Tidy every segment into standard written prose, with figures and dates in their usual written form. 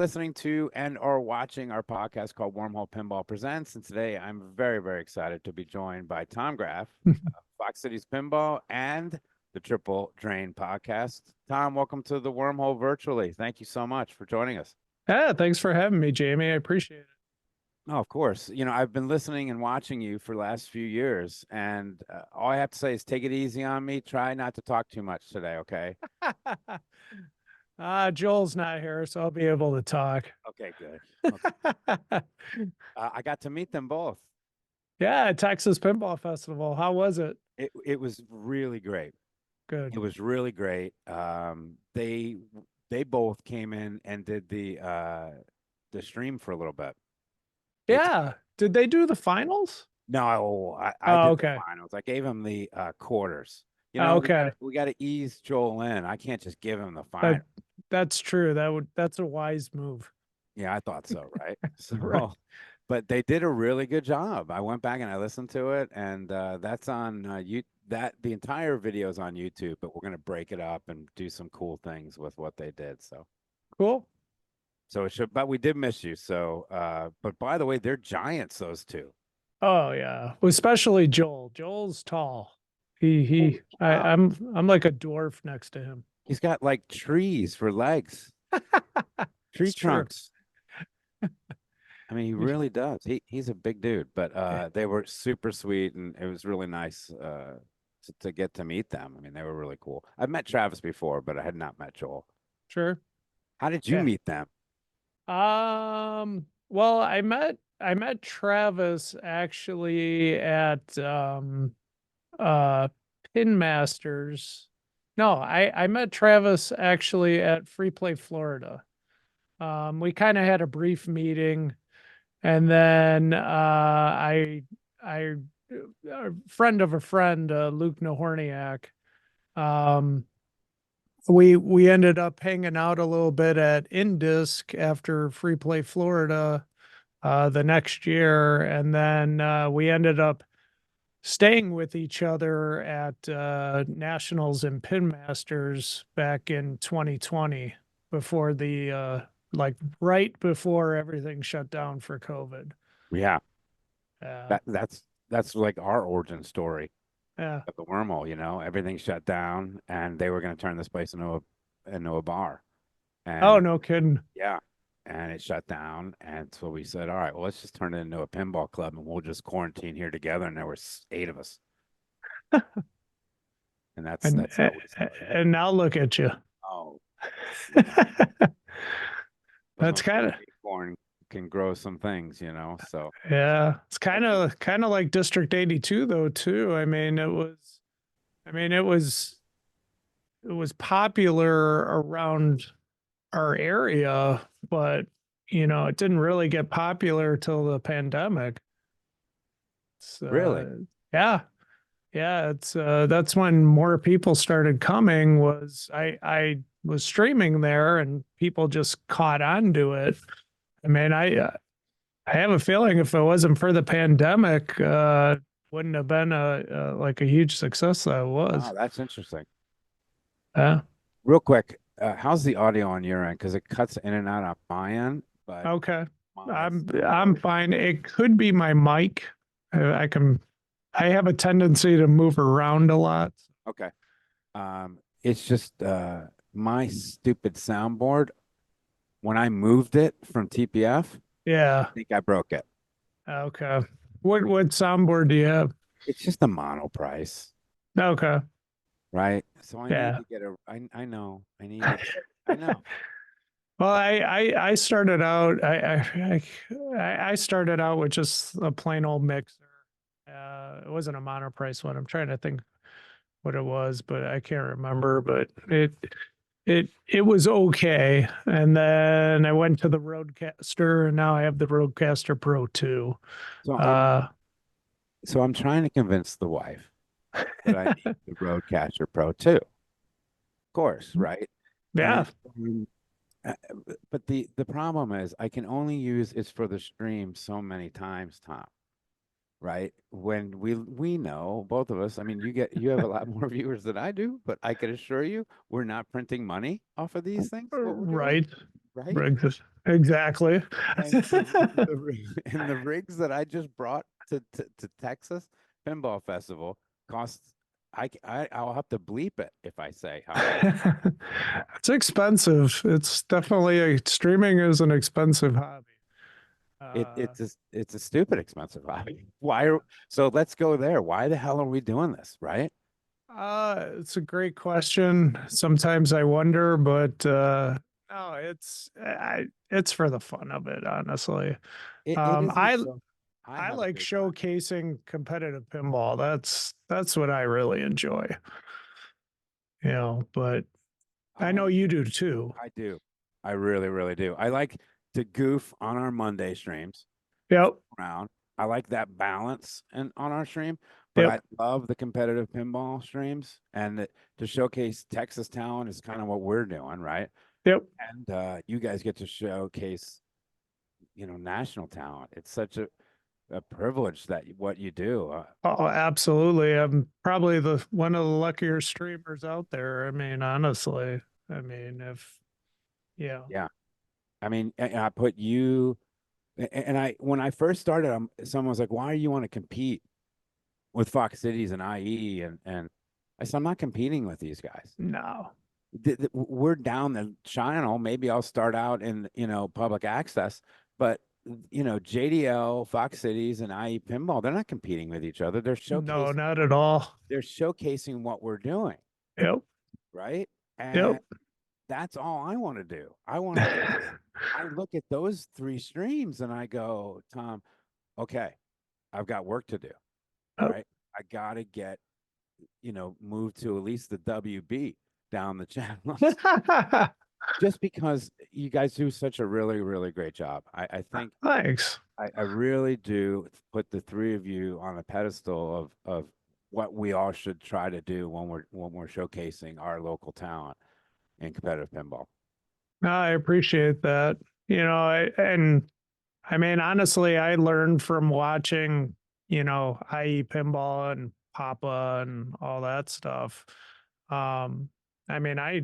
listening to and or watching our podcast called Wormhole Pinball Presents. And today I'm very, very excited to be joined by Tom Graf, Fox Cities Pinball, and the Triple Drain podcast. Tom, welcome to the Wormhole virtually. Thank you so much for joining us. Yeah, thanks for having me, Jamie. I appreciate it. Oh, of course. You know, I've been listening and watching you for the last few years, and all I have to say is take it easy on me. Try not to talk too much today, okay? Joel's not here, so I'll be able to talk. Okay, good. Okay. I got to meet them both. Yeah, Texas Pinball Festival. How was it? It was really great. Good. It was really great. They both came in and did the stream for a little bit. It's Yeah. Did they do the finals? no, I Oh, did the okay. finals. I gave him the quarters. You Oh, know, okay. we got to ease Joel in. I can't just give him the That, final. that's true. That's a wise move. Yeah, I thought so, right? Right. So, but they did a really good job. I went back and I listened to it, and that's on you. That the entire video is on YouTube, but we're gonna break it up and do some cool things with what they did. Cool. So it should. But we did miss you. So, but by the way, they're giants. Those two. Oh yeah. Especially Joel. Joel's tall. He Holy he I, cow. I'm like a dwarf next to him. He's got like trees for legs, tree It's true. trunks. I mean, he really does. He's a big dude, but they were super sweet, and it was really nice to get to meet them. I mean, they were really cool. I've met Travis before, but I had not met Joel. Sure. How did you Yeah. meet them? Well, I met Travis actually at uh Pin Masters. No, I met Travis actually at Free Play Florida. We kind of had a brief meeting, and then I a friend of a friend, Luke Nahorniak, um we ended up hanging out a little bit at Indisc after Free Play Florida the next year, and then we ended up staying with each other at Nationals and Pin Masters back in 2020 before the like right before everything shut down for COVID. Yeah, Yeah, that's like our origin story yeah. of the wormhole. You know, everything shut down, and they were going to turn this place into a bar, Oh, and no kidding. yeah, and it shut down, and so we said, all right, well, let's just turn it into a pinball club, and we'll just quarantine here together. And there were eight of us, and And that's how we started. and now look at you. Oh, you know, That's kind of acorn can grow some things, you know. So Yeah. It's kind hopefully, of like District 82 though too. I mean it was popular around our area, but it didn't really get popular till the pandemic. really, Yeah. Yeah, it's that's when more people started coming. Was I was streaming there and people just caught on to it. I mean, I have a feeling if it wasn't for the pandemic, wouldn't have been like a huge success that it was. wow, that's interesting. Yeah. Real quick, how's the audio on your end? Because it cuts in and out on my end, but Okay. my I'm fine. It could be my mic. I can I have a tendency to move around a lot. okay. It's just my stupid soundboard. When I moved it from TPF, Yeah. I think I broke it. Okay. What soundboard do you have? It's just a mono price, Okay. right? So I need Yeah. to get a. I know. I need to. I know. Well, I started out I started out with just a plain old mixer. It wasn't a mono price one. I'm trying to think what it was, but I can't remember. But it was okay. And then I went to the Roadcaster, and now I have the Roadcaster Pro 2. So I'm Uh, so I'm trying to convince the wife that I need the Roadcaster Pro 2. Of course, right? yeah. And uh, but the problem is I can only use it for the stream so many times, Tom. Right? When we know both of us, I mean, you have a lot more viewers than I do, but I can assure you we're not printing money off of these things, what we're doing. Right. right? Exactly. And and the rigs that I just brought to Texas Pinball Festival costs I'll have to bleep it if I say how much. It's expensive. It's definitely streaming is an expensive hobby. It's a stupid expensive hobby. So let's go there. Why the hell are we doing this, right? It's a great question. Sometimes I wonder, but no, it's for the fun of it, honestly. It Um, isn't I so I I have a like great time. showcasing competitive pinball. That's what I really enjoy. But I know Um, you do too. I do. I really, really do. I like to goof on our Monday streams Yep. around. I like that balance and on our stream, but Yep. I love the competitive pinball streams to showcase Texas talent is kind of what we're doing, right? Yep. And you guys get to showcase, national talent. It's such a privilege that what you do. Oh, absolutely. I'm probably the one of the luckier streamers out there. I mean, honestly. I mean, if yeah. Yeah. I mean, I put you and I when I first started, someone was like, "Why do you want to compete with Fox Cities and IE?" And I said, "I'm not competing with these guys. No. We're down the channel. Maybe I'll start out in public access, but JDL, Fox Cities, and IE Pinball, they're not competing with each other. No, not at all. They're showcasing what we're doing, Yep. right? Yep. And that's all I want to do. I look at those three streams and I go, Tom, okay, I've got work to do. All Yep. right. I got to get, move to at least the WB down the channel just because you guys do such a really, really great job. I think Thanks. I really do put the three of you on a pedestal of what we all should try to do when we're showcasing our local talent in competitive pinball. No, I appreciate that. And I mean, honestly, I learned from watching, IE Pinball and Papa and all that stuff. Um, I mean, I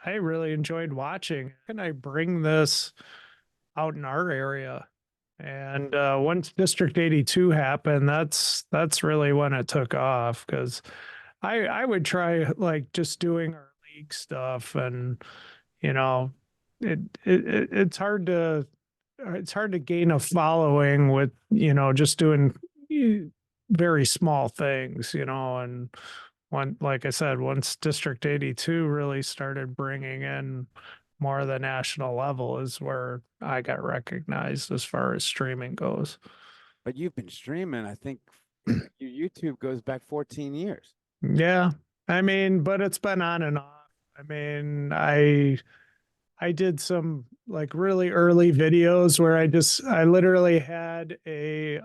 really enjoyed watching. Can I bring this out in our area? And once District 82 happened, that's really when it took off because I would try like just doing our league stuff and you know it's hard to gain a following with just doing eh, very small things and like I said, once District 82 really started bringing in more of the national level is where I got recognized as far as streaming goes. But you've been streaming, I think your YouTube goes back 14 years. Yeah. I mean, but it's been on and off. I mean, I did some like really early videos where I literally had a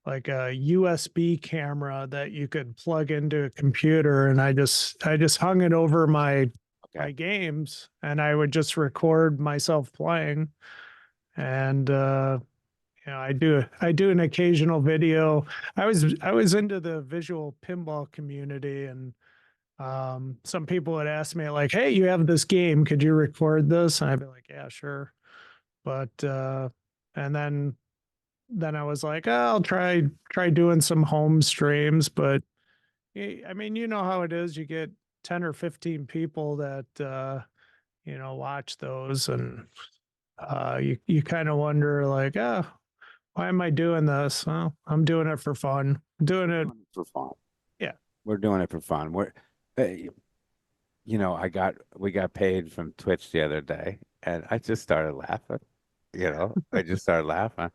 like a USB camera that you could plug into a computer and I just hung it over my Okay. games and I would just record myself playing and I do an occasional video. I was into the visual pinball community and some people would ask me like, "Hey, you have this game, could you record this?" And I'd be like, "Yeah, sure." But and then I was like, oh, I'll try doing some home streams, but I mean, you know how it is. You get 10 or 15 people that watch those and you kind of wonder like, oh, why am I doing this? Well, I'm doing it for fun. I'm doing it. Doing it for fun. Yeah. We're doing it for fun. Uh, we got paid from Twitch the other day, and I just started laughing. I just started laughing.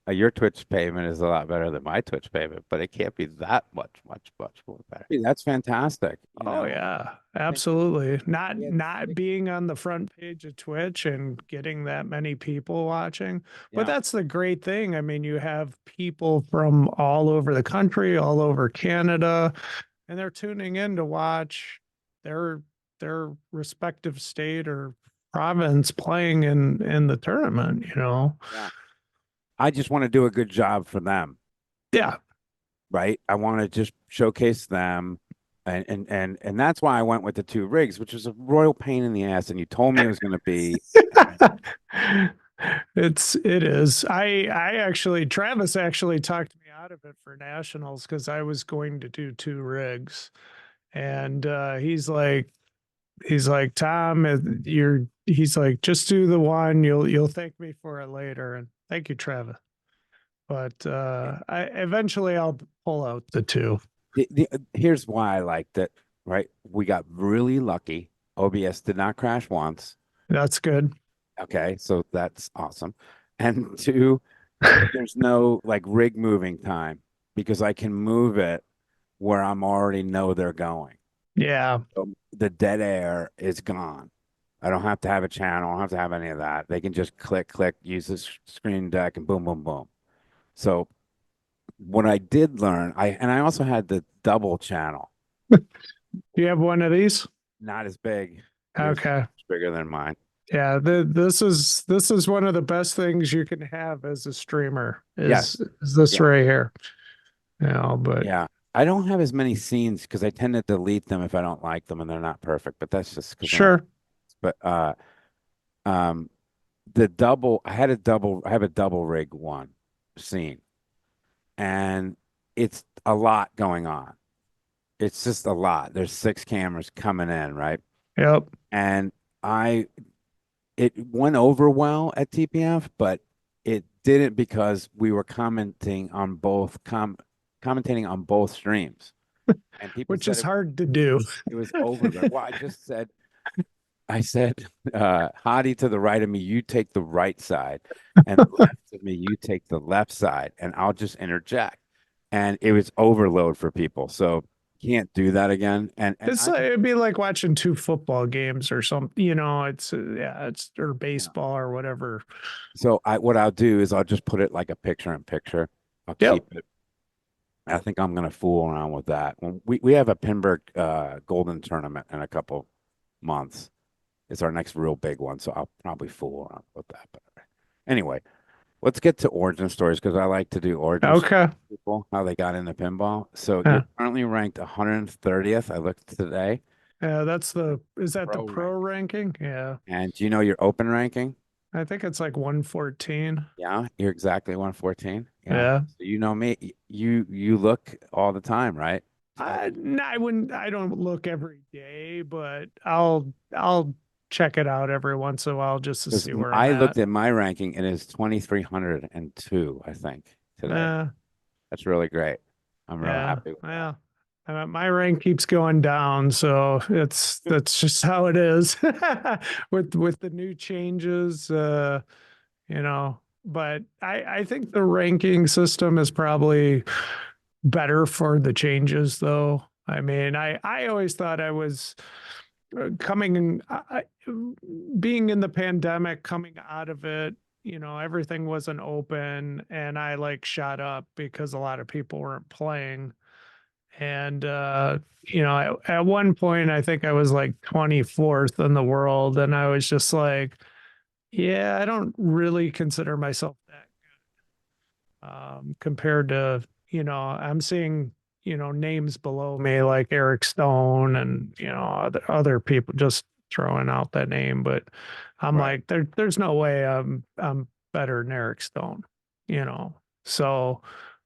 Your Twitch payment is a lot better than my Twitch payment, but it can't be that much more better. Hey, that's fantastic. Oh yeah, I think absolutely. Not we had not being on the front page of Twitch and getting that many people watching. But yeah, that's the great thing. I mean, you have people from all over the country, all over Canada, and they're tuning in to watch their their respective state or province playing in the tournament. yeah. I just want to do a good job for them, Yeah. right? I want to just showcase them And that's why I went with the two rigs, which was a royal pain in the ass. And you told me it was going to be. It is. I actually Travis actually talked me out of it for nationals because I was going to do two rigs. And he's like, Tom, he's like, just do the one. You'll thank me for it later. And thank you, Travis. But I eventually I'll pull out the two. Here's why I liked it, right? We got really lucky. OBS did not crash once. That's good. Okay, so that's awesome. And two, there's no like rig moving time because I can move it where I'm already know they're going. Yeah. So the dead air is gone. I don't have to have a channel. I don't have to have any of that. They can just click, click, use this screen deck, and boom, boom, boom. So what I did learn, I also had the double channel, You have one of these? not as big. Yours is Okay. much bigger than mine. Yeah, this is one of the best things you can have as a streamer is Yes. is this Yeah. right here. But Yeah. I don't have as many scenes because I tend to delete them if I don't like them and they're not perfect. But that's just because they're not. sure. But um, I have a double rig one scene, and it's a lot going on. It's just a lot. There's six cameras coming in, right? Yep. And I it went over well at TPF, but it didn't because we were commentating on both streams. And people Which said is hard to do. it was over there. Well, I said, Hottie to the right of me, you take the right side, and left of me, you take the left side, and I'll just interject. And it was overload for people. So can't do that again. And It'd be like watching two football games or something, it's yeah, it's or yeah. baseball or whatever. So what I'll do is I'll just put it like a picture in picture. I'll Yep. keep it. I think I'm gonna fool around with that. When we have a Pinburg Golden tournament in a couple months. It's our next real big one, so I'll probably fool around with that. But anyway, let's get to origin stories because I like to do origin stories Okay. with people, how they got into pinball. So you're Yeah. currently ranked 130th. I looked today. Yeah, is that the Pro pro rank. ranking? Yeah. And do you know your open ranking? I think it's like 114. Yeah, you're exactly 114. Yeah. Yeah. So you know me. You look all the time, right? So I don't look every day, but I'll check it out every once in a while just to because see where I'm I at. looked at my ranking and it's 2,302, I think, today. Uh, That's really great. I'm real yeah. happy with that. Well, my rank keeps going down, so that's just how it is with the new changes. But I think the ranking system is probably better for the changes, though. I mean, I always thought I was coming in, being in the pandemic, coming out of it. Everything wasn't open, and I like shot up because a lot of people weren't playing. And at one point, I think I was like 24th in the world, and I was just like, yeah, I don't really consider myself that compared to, I'm seeing, names below me like Eric Stone and, other people just throwing out that name. But I'm Right. like, there's no way I'm better than Eric Stone, you know. So,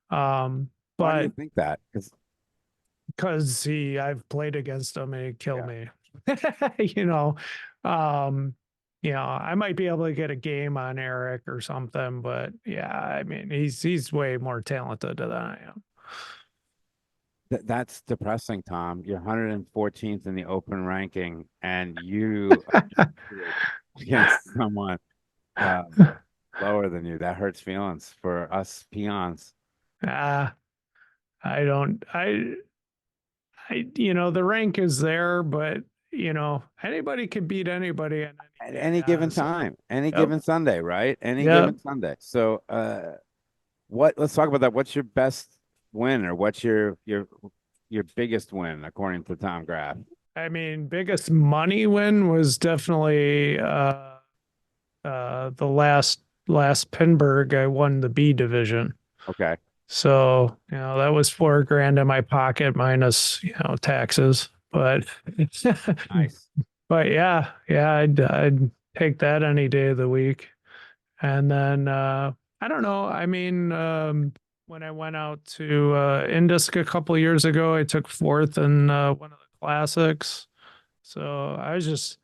Why do you but think that? because I've played against him and he killed Yeah. me, you know. Um, I might be able to get a game on Eric or something, but yeah, I mean, he's way more talented than I am. That's depressing, Tom. You're 114th in the open ranking, and you against someone lower than you. That hurts feelings for us peons. Ah, I don't, the rank is there, but anybody can beat anybody on At any day. any given Honestly. time, any Yep. given Sunday, right? Any Yep. given Sunday. So, let's talk about that. What's your best win, or what's your biggest win according to Tom Graf? I mean, biggest money win was definitely the last Pinburg. I won the B division. Okay. So, that was 4 grand in my pocket minus, taxes. But Nice. but yeah, I'd take that any day of the week. And then I don't know. I mean, when I went out to Indus a couple of years ago, I took fourth in one of the classics. So I was just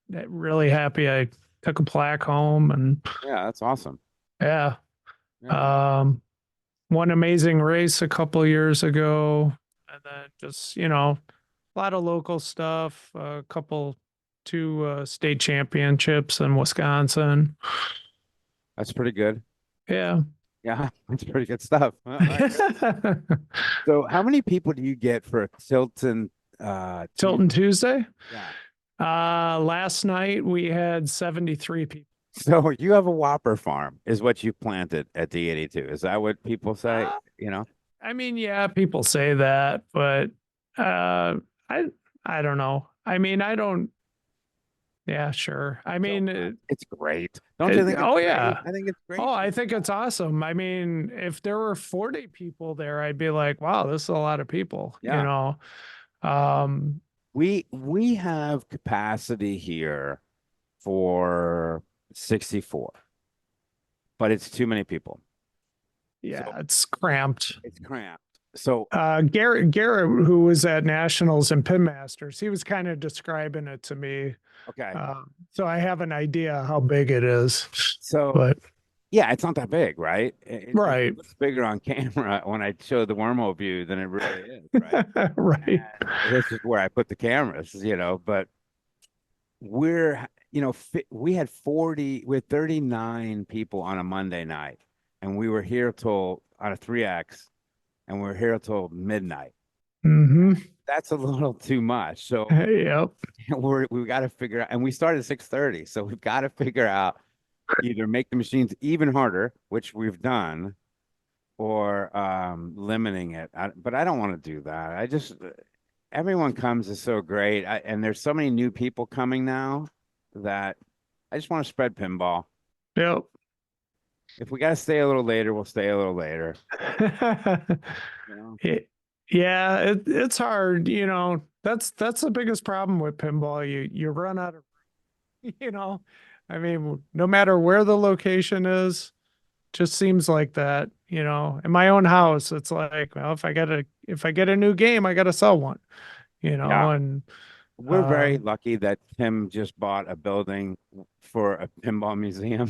really happy I took a plaque home and Yeah, that's awesome. yeah. Yeah. Um, one amazing race a couple of years ago, and then just a lot of local stuff, a couple two state championships in Wisconsin. That's pretty good. Yeah. Yeah, that's pretty good stuff. I like it. So how many people do you get for a Tilton Tilton Tuesday? Tuesday. Yeah. Last night we had 73 people. So you have a Whopper farm is what you planted at D82. Is that what people say? Uh, You know? I mean, yeah, people say that, but uh, I I don't know. I mean, I don't. Yeah, sure. I So mean, it's great. Don't you think it's oh great? yeah. I think it's Oh, great. I think it's awesome. I mean, if there were 40 people there, I'd be like, wow, this is a lot of people, Yeah. Um, We have capacity here for 64, but it's too many people. So yeah, it's cramped. it's cramped. So Garrett, who was at Nationals and Pin Masters, he was kind of describing it to me. okay. So I have an idea how big it is, So but yeah, it's not that big, right? It right, looks bigger on camera when I show the wormhole view than it really is, right? right. And this is where I put the cameras, but we had 39 people on a Monday night, and we were here till on a 3X, and we were here till midnight. Hmm. That's a little too much. So Yep. we've got to figure out, and we started at 6:30, so we've got to figure out either make the machines even harder, which we've done, or limiting it. But I don't want to do that. Everyone comes is so great. And there's so many new people coming now that I just want to spread pinball. Yep. If we got to stay a little later, we'll stay a little later. You know? It- yeah, it's hard, That's the biggest problem with pinball. You run out of, you know. I mean, no matter where the location is, just seems like that, In my own house, it's like, well, if I get a new game, I gotta sell one, Yeah. and We're very um lucky that Tim just bought a building for a pinball museum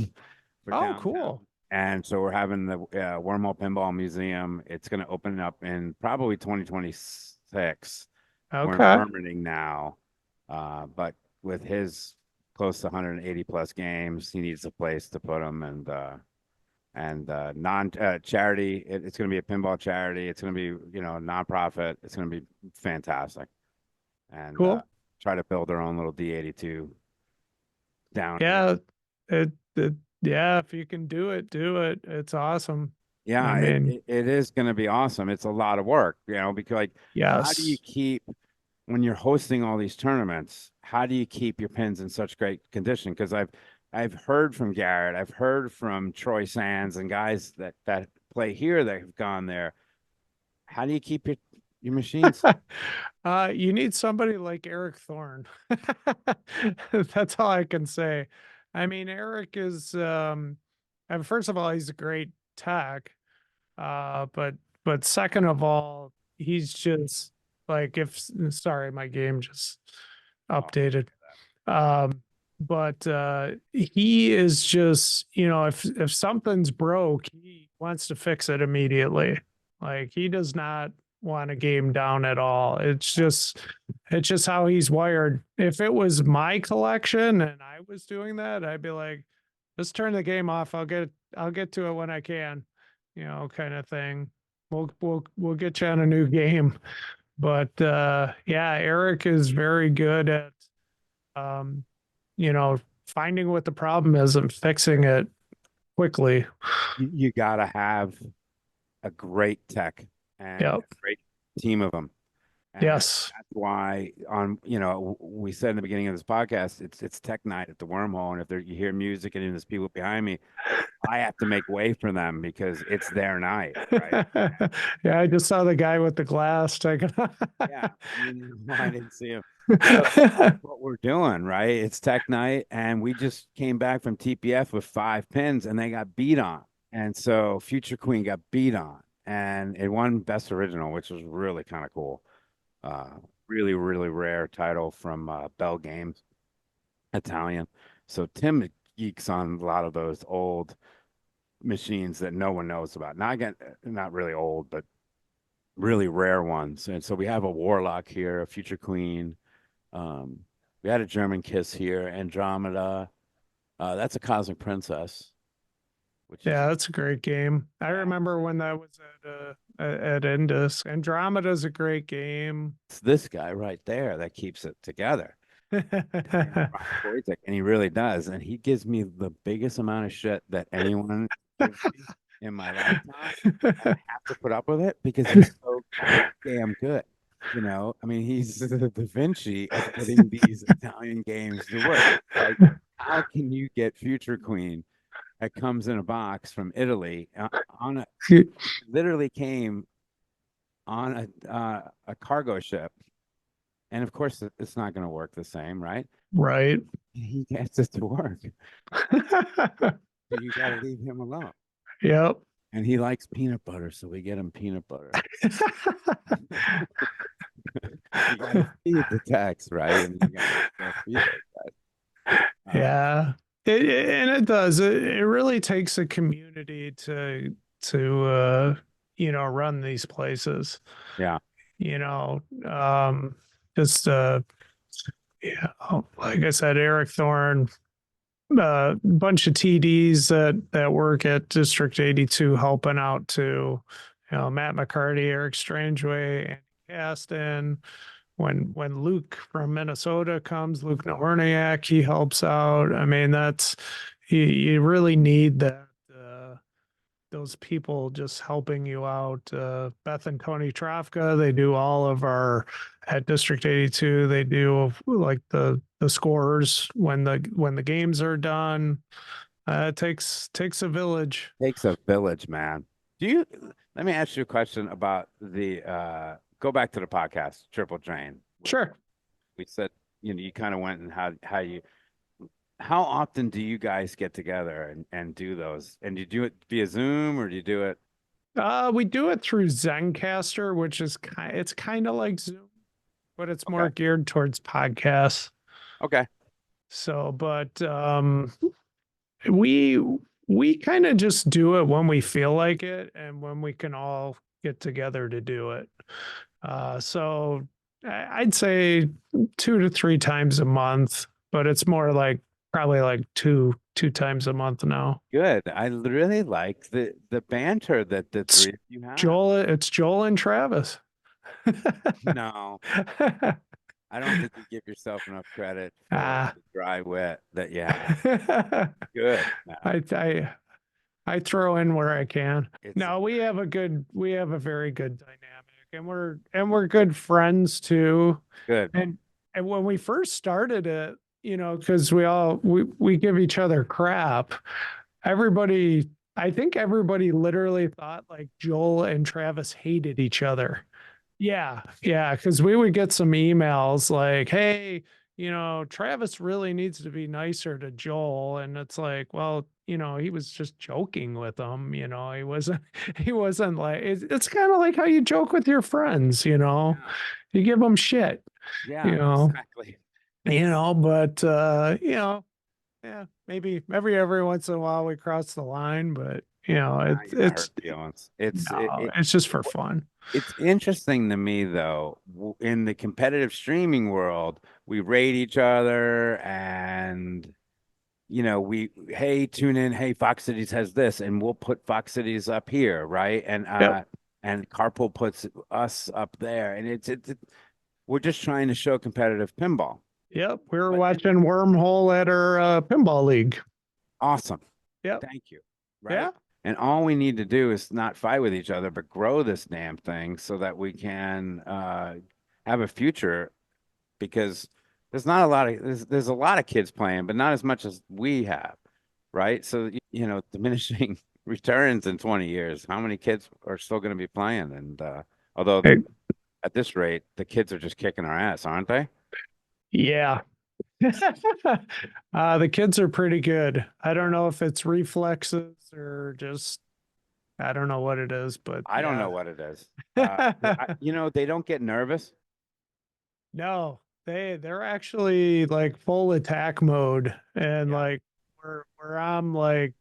for oh, downtown. cool. And so we're having the Wormhole Pinball Museum. It's going to open up in probably 2026. We're in Okay. permitting now. But with his close to 180 plus games, he needs a place to put them and non charity. It's going to be a pinball charity. It's going to be, nonprofit. It's going to be fantastic. And Cool. try to build our own little D82 down here. Yeah, yeah, if you can do it, do it. It's awesome. I Yeah, it, mean, it, it is going to be awesome. It's a lot of work, because like, how do you yes. keep, when you're hosting all these tournaments, how do you keep your pins in such great condition? Because I've heard from Garrett, I've heard from Troy Sands and guys that play here that have gone there. How do you keep your machines? You need somebody like Eric Thorne. That's all I can say. I mean, Eric is and first of all, he's a great tech. But second of all, he's just like if sorry, my game just Oh, updated. But he is just, if something's broke, he wants to fix it immediately. Like he does not want a game down at all. It's just how he's wired. If it was my collection and I was doing that, I'd be like, just turn the game off. I'll get to it when I can, kind of thing. We'll get you on a new game. But yeah, Eric is very good at um, finding what the problem is and fixing it quickly. you got to have a great tech and Yep. a great team of them. And Yes. that's why we said in the beginning of this podcast, it's tech night at the Wormhole. And if you hear music and there's people behind me, I have to make way for them because it's their night, right? Yeah, I just saw the guy with the glass taking. Yeah, I mean, I didn't see him. So that's what we're doing, right? It's tech night, and we just came back from TPF with 5 pins, and they got beat on. And so Future Queen got beat on, and it won Best Original, which was really kind of cool. Uh, really, really rare title from Bell Games, Italian. So Tim geeks on a lot of those old machines that no one knows about. Not again, not really old, but really rare ones. And so we have a Warlock here, a Future Queen. Um, we had a German Kiss here, Andromeda. That's a Cosmic Princess, which is Yeah, that's a great game. I yeah, remember when that was at Indus. Andromeda's a great game. it's this guy right there that keeps it together. His name is Brian Wojcik, and he really does. And he gives me the biggest amount of shit that anyone gives me in my lifetime. And I have to put up with it because he's so damn good. I mean, he's the Da Vinci of putting these Italian games to work. Like, how can you get Future Queen that comes in a box from Italy on a literally came on a cargo ship, and of course it's not going to work the same, right? Right. He gets it to work. So you got to leave him alone. Yep. And he likes peanut butter, so we get him peanut butter. You got to feed the text, right? I mean, you got to feed those guys. Yeah. And it does. It really takes a community to run these places. Yeah, You know, just yeah, like I said, Eric Thorne, a bunch of TDs that work at District 82 helping out too. Matt McCarty, Eric Strangeway, Andy Caston. When Luke from Minnesota comes, Luke Nahorniak, he helps out. I mean, you really need that those people just helping you out. Beth and Tony Trafka, they do all of our at District 82. They do like the scores when the games are done. It takes a village. takes a village, man. Let me ask you a question about the go back to the podcast, Triple Drain. Sure. We said, you kind of went and how often do you guys get together and do those? And do you do it via Zoom or do you do it? We do it through Zencaster, which is it's kind of like Zoom, but it's Okay. more geared towards podcasts. Okay. So, but we we kind of just do it when we feel like it and when we can all get together to do it. So I'd say 2 to 3 times a month, but it's more like probably like two times a month now. Good. I really like the banter that the It's three of you have. Joel and Travis. No, I don't think you give yourself enough credit for Ah. the dry wit that you have. Good. No, I throw in where I can. it's No, we have a very good dynamic, and we're good friends too. good. And when we first started it, because we give each other crap. Everybody, I think everybody literally thought like Joel and Travis hated each other. Yeah, because we would get some emails like, "Hey, Travis really needs to be nicer to Joel," and it's like, well, he was just joking with him. He wasn't. He wasn't like. It's kind of like how you joke with your friends. Yeah. You give them shit. Yeah, You know, exactly. but yeah, maybe every once in a while we cross the line, but Now you're gonna hurt feelings. no, it's just for fun. It's interesting to me though, in the competitive streaming world, we rate each other and we hey, tune in, hey, Fox Cities has this, and we'll put Fox Cities up here, right? Yep. And Carpool puts us up there. And we're just trying to show competitive pinball. Yep. We were But watching Wormhole at our pinball league. awesome. Yep. Thank you. Yeah. Right. And all we need to do is not fight with each other, but grow this damn thing so that we can have a future because there's not a lot of there's a lot of kids playing, but not as much as we have, right? So you know, diminishing returns in 20 years. How many kids are still going to be playing? And although Hey, at this rate, the kids are just kicking our ass, aren't they? yeah. The kids are pretty good. I don't Yeah. know if it's reflexes or just I don't know what it is, but I don't yeah. know what it is. You know, they don't get nervous. No, they're actually like full attack mode and Yeah. like where I'm like,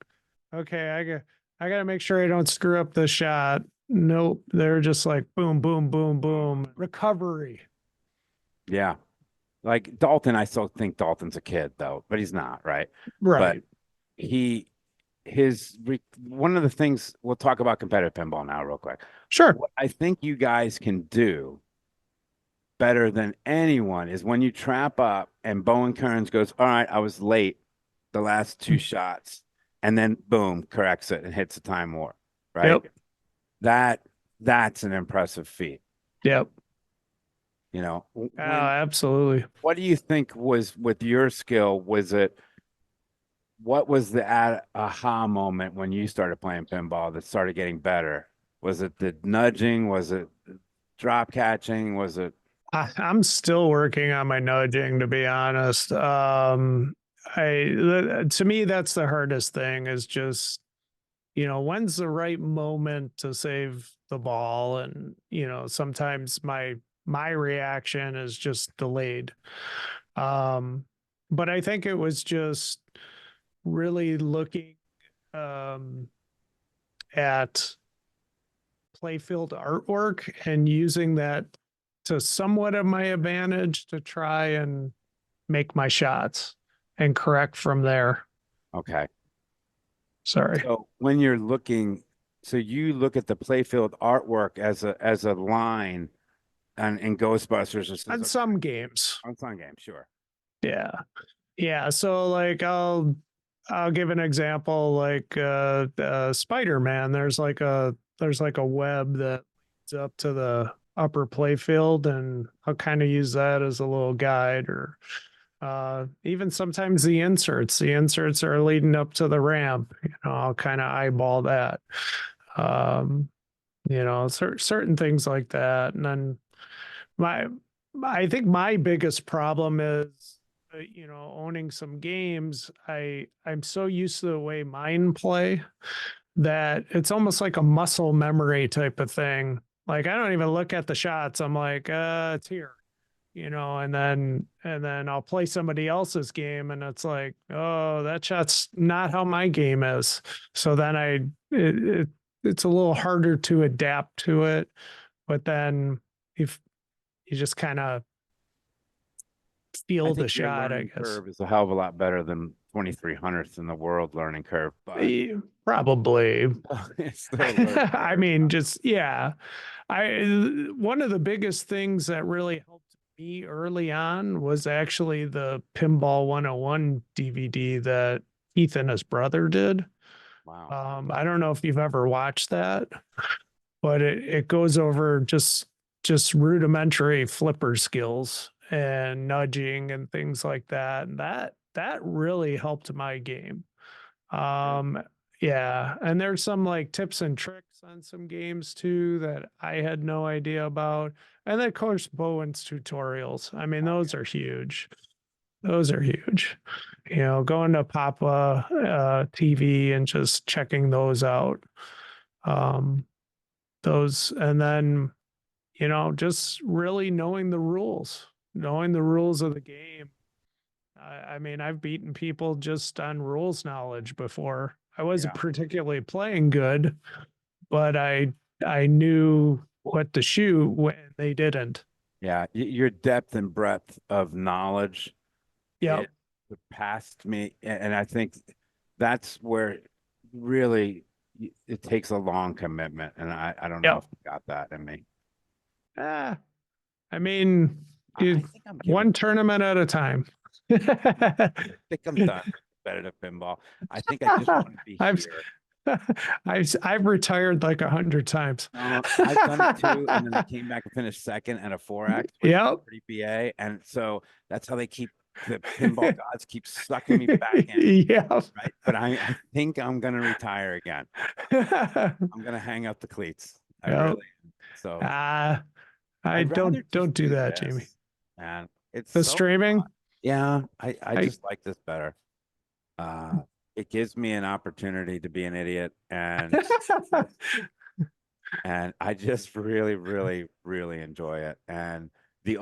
okay, I gotta make sure I don't screw up the shot. Nope, they're just like boom, boom, boom, boom. Recovery. Yeah. Like Dalton, I still think Dalton's a kid though, but he's not, right? But Right. he one of the things we'll talk about competitive pinball now real quick. Sure. What I think you guys can do better than anyone is when you trap up and Bowen Kearns goes, all right, I was late the last two shots, and then boom, corrects it and hits the time war, right? Yep. That that's an impressive feat. Yep. You know, when Absolutely. what do you think was with your skill? Was it what was the aha moment when you started playing pinball that started getting better? Was it the nudging? Was it drop catching? Was it I'm still working on my nudging, to be honest. To me, that's the hardest thing is just, when's the right moment to save the ball? And, sometimes my reaction is just delayed. Um, but I think it was just really looking um at playfield artwork and using that to somewhat of my advantage to try and make my shots and correct from there. okay? Sorry. So when you're looking, so you look at the playfield artwork as a line and in Ghostbusters, it says On some games. on some game, sure. Yeah. Yeah. So like I'll give an example like Spider-Man. There's like a web that leads up to the upper playfield and I'll kind of use that as a little guide or even sometimes the inserts are leading up to the ramp, I'll kind of eyeball that. Um, certain things like that. And then my, I think my biggest problem is, owning some games. I'm so used to the way mine play that it's almost like a muscle memory type of thing. Like I don't even look at the shots. I'm like, it's here, and then I'll play somebody else's game and it's like, oh, that shot's not how my game is. So then it's a little harder to adapt to it. But then if you just kind of I feel the think your shot, I learning guess. curve is a hell of a lot better than 2300th in the world learning curve, but Probably. it's still a learning I curve. mean, just yeah. One of the biggest things that really helped me early on was actually the Pinball 101 DVD that Keith and his brother did. Wow. I don't know if you've ever watched that, but it goes over just rudimentary flipper skills and nudging and things like that. And that really helped my game. Good. Um, yeah, and there's some like tips and tricks on some games too that I had no idea about. And then of course Bowen's tutorials. I mean, Oh those yeah. are huge. Those are huge. Going to Papa TV and just checking those out. Um, those and then, just really knowing the rules of the game. I mean, I've beaten people just on rules knowledge before. I wasn't Yeah. particularly playing good, but I knew what to shoot when they didn't. Yeah. Your depth and breadth of knowledge Yep. it surpassed me. And I think that's where really it takes a long commitment. And I don't know Yep. if I got that in me. Ah, I mean, I you, think I'm giving one tournament at a time. I think I'm done with competitive pinball. I think I just want to be I've here. I've retired like 100 times. I've done it too, and then I came back and finished second at a 4X with Yep. 3BA, and so that's how they keep the pinball gods keep sucking me back in, Yeah. right? But I think I'm gonna retire again. I'm gonna hang up the cleats. I Yep. really am. So Ah, I I'd rather don't just do do that, Jamie. this, and it's The so fun. streaming, Yeah, I I just like this better. Uh, it gives me an opportunity to be an idiot, and I just really, really, really enjoy it. And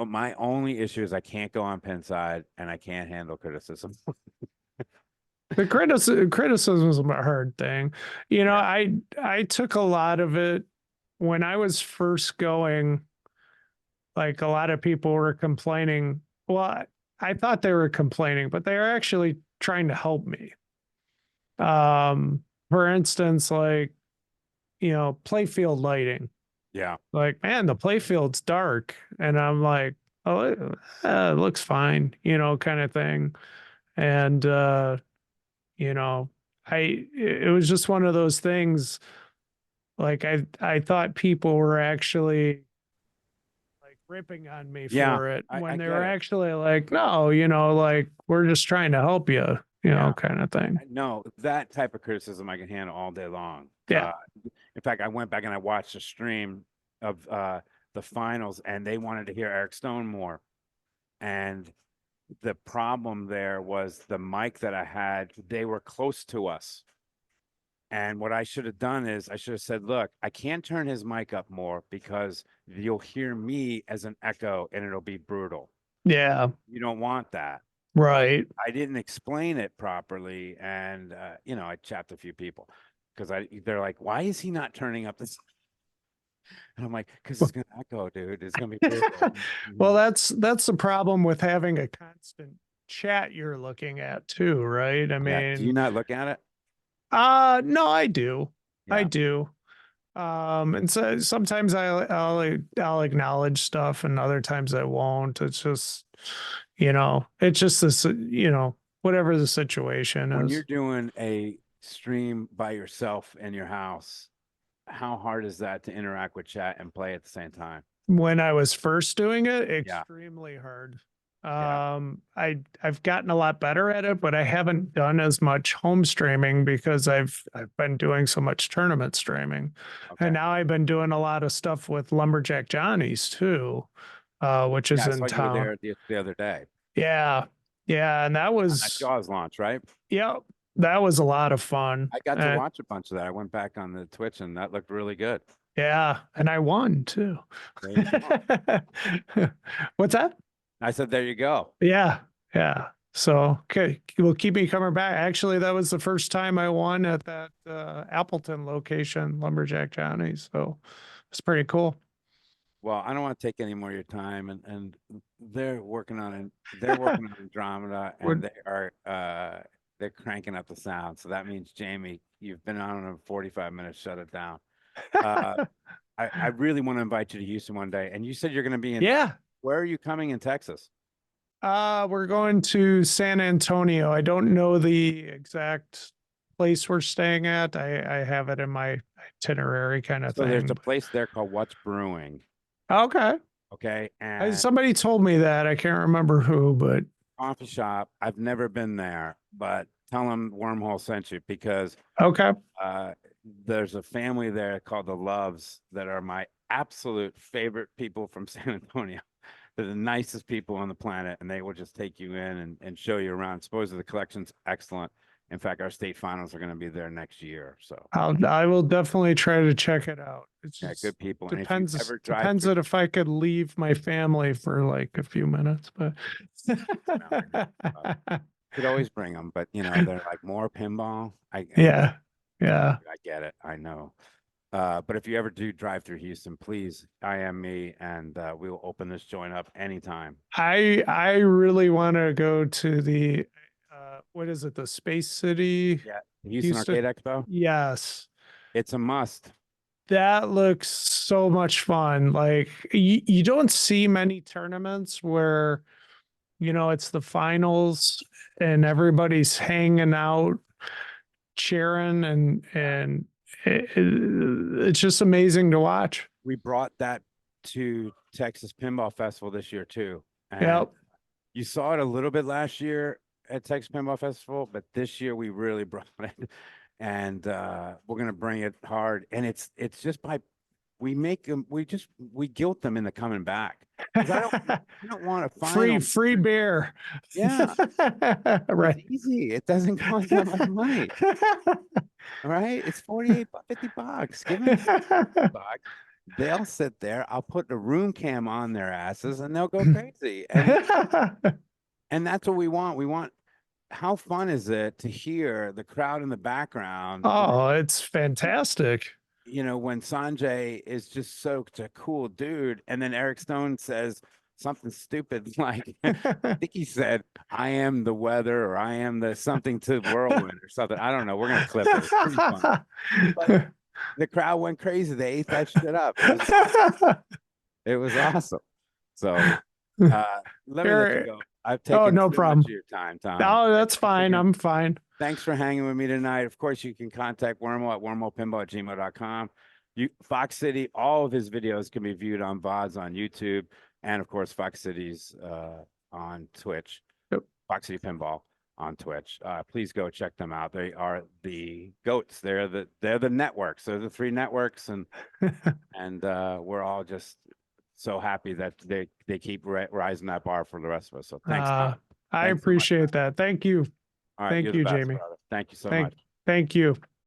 my only issue is I can't go on pin side and I can't handle criticism. the criticism is a hard thing. You know, Yeah. I took a lot of it when I was first going. Like a lot of people were complaining. Well, I thought they were complaining, but they were actually trying to help me. For instance, like, playfield lighting. Yeah. Like, man, the playfield's dark. And I'm like, oh, it looks fine, kind of thing. And, you know, it was just one of those things. Like, I thought people were actually like ripping on me Yeah. for it I when they get were it. actually like, no, like we're just trying to help you, Yeah. kind of thing. No, that type of criticism I can handle all day long. Yeah. In fact, I went back and I watched a stream of the finals and they wanted to hear Eric Stone more. And the problem there was the mic that I had, they were close to us. And what I should have done is I should have said, look, I can't turn his mic up more because you'll hear me as an echo and it'll be brutal. Yeah. You don't want that. Right. I didn't explain it properly. And, I chapped a few people because they're like, why is he not turning up this? And I'm like, because it's going to echo, dude. It's going to be brutal. Well, that's the problem with having a constant chat you're looking at too, right? I Yeah. Do you mean, not look at it? no, I do. I Yeah. do. And so sometimes I'll acknowledge stuff and other times I won't. It's just, it's just this, whatever the situation When you're is. doing a stream by yourself in your house, how hard is that to interact with chat and play at the same time? When I was first doing it, Yeah. extremely hard. Yeah. I've gotten a lot better at it, but I haven't done as much home streaming because I've been doing so much tournament streaming. Okay. And now I've been doing a lot of stuff with Lumberjack Johnny's too, which Yeah. is I in saw you were town. there the other day Yeah. Yeah. And that on that was, Jaws launch, right? yeah, that was a lot of fun. I got to watch a bunch of that. I went back on the Twitch and that looked really good. Yeah. And I won too. There you go. What's that? I said, there you go. Yeah. Yeah. So, okay. Will keep me coming back. Actually, that was the first time I won at that Appleton location, Lumberjack Johnny. So it's pretty cool. Well, I don't want to take any more of your time, and they're working on it. They're working on Andromeda, and they're cranking up the sound. So that means Jamie, you've been on in 45 minutes. Shut it down. Uh, I really want to invite you to Houston one day. And you said you're going to be in. Yeah. Where are you coming in Texas? We're going to San Antonio. I don't know the exact place we're staying at. I have it in my itinerary kind of So thing. there's a place there called What's Brewing. Okay. Okay. And Somebody told me that. I can't remember who, but coffee shop. I've never been there, but tell them Wormhole sent you because okay. there's a family there called the Loves that are my absolute favorite people from San Antonio. They're the nicest people on the planet, and they will just take you in and show you around. Supposedly the collection's excellent. In fact, our state finals are going to be there next year. So I will definitely try to check it out. It's yeah, just good people. depends And if you ever drive depends through, on if I could leave my family for like a few minutes, but could always bring them, but they're like more pinball. yeah. Yeah. I get it. I know. But if you ever do drive through Houston, please IM me and we will open this joint up anytime. I really want to go to the what is it, the Space City? Yeah. Houston Arcade Expo. Yes. It's a must. That looks so much fun. Like you don't see many tournaments where, it's the finals and everybody's hanging out cheering and it's just amazing to watch. We brought that to Texas Pinball Festival this year too. And Yep. you saw it a little bit last year at Texas Pinball Festival, but this year we really brought it. And we're gonna bring it hard. And it's just by we make them we guilt them into coming back. 'Cause I don't want to find free beer. Yeah. Right. It's easy. It doesn't cost that much money. All right. It's 48, 50 bucks. Give them 50 bucks. They'll sit there. I'll put the room cam on their asses and they'll go crazy. And that's what we want. We want, how fun is it to hear the crowd in the background? Oh, it's fantastic. You know, when Sanjay is just such a cool dude, and then Eric Stone says something stupid like, I think he said, "I am the weather," or "I am the something to whirlwind," or something. I don't know. We're gonna clip it. It's pretty fun. But the crowd went crazy. They ate that shit up. It was awesome. So let me let you go. I've taken no too problem. much of your time, Tom. Oh, that's fine. I'm fine. Thanks for hanging with me tonight. Of course, you can contact Wormhole at wormholepinball@gmail.com. Fox City, all of his videos can be viewed on VODs on YouTube, and of course, Fox City's on Twitch. Yep. Fox City Pinball on Twitch. Please go check them out. They are the goats. They're the networks. They're the three networks, and we're all just so happy that they keep rising that bar for the rest of us. So thanks. I appreciate that. Thank you. All right, Thank you're the you, best, Jamie. brother. Thank you so much. Thank you.